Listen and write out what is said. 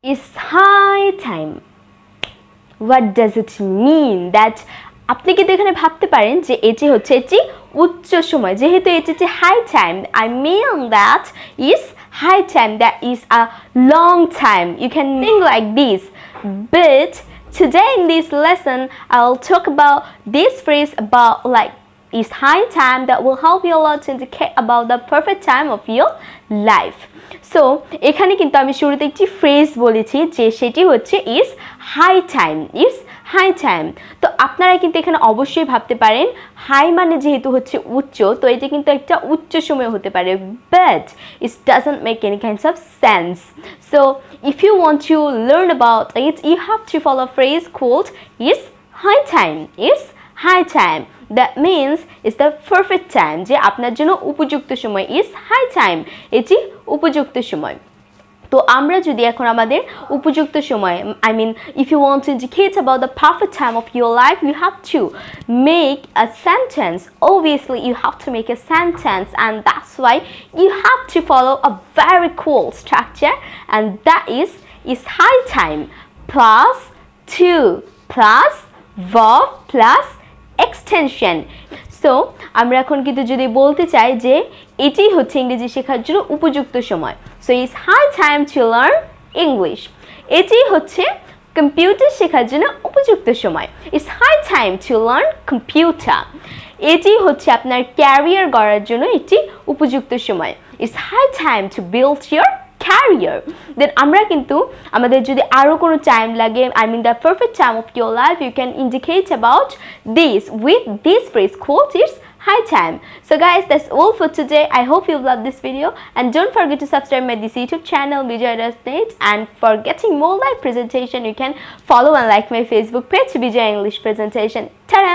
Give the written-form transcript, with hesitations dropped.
It's high time. What does it mean? That আপনি কিন্তু এখানে ভাবতে পারেন যে এটি হচ্ছে এটি উচ্চ সময়, যেহেতু এটি হচ্ছে high time, I mean that is high time, that is a long time. You can think like this, but today in this lesson I'll talk about this phrase about like is high time that will help you a lot to indicate about the perfect time of your life. So এখানে কিন্তু আমি শুরুতে একটি phrase বলেছি যে সেটি হচ্ছে is high time, is high time. তো আপনারা কিন্তু এখানে অবশ্যই ভাবতে পারেন হাই মানে যেহেতু হচ্ছে উচ্চ, তো এটি কিন্তু একটা উচ্চ সময় হতে পারে, but it doesn't make any kinds of sense. So if you want to learn about it, you have to follow a phrase called is high time, is high time. That means it's the perfect time, যে আপনার জন্য উপযুক্ত সময়, is high time, এটি উপযুক্ত সময়। তো আমরা যদি এখন আমাদের উপযুক্ত সময়, I mean if you want to indicate about the perfect time of your life, you have to make a sentence. Obviously you have to make a sentence, and that's why you have to follow a very cool structure, and that is high time plus to plus verb plus extension. So আমরা এখন কিন্তু যদি বলতে চাই যে এটি হচ্ছে ইংরেজি শেখার জন্য উপযুক্ত সময়, so it's high time to learn English. এটি হচ্ছে কম্পিউটার শেখার জন্য উপযুক্ত সময়, it's high time to learn computer. এটি হচ্ছে আপনার ক্যারিয়ার গড়ার জন্য একটি উপযুক্ত সময়, it's high time to build your career. Then আমরা কিন্তু আমাদের যদি আরো কোনো টাইম লাগে, I mean the perfect time of your life, you can indicate about this with this phrase called is high time. So guys, that's all for today. I hope you loved this video, and don't forget to subscribe my this YouTube channel Bijay.net, and for getting more live presentation you can follow and like my Facebook page Bijay English Presentation. Ta-da!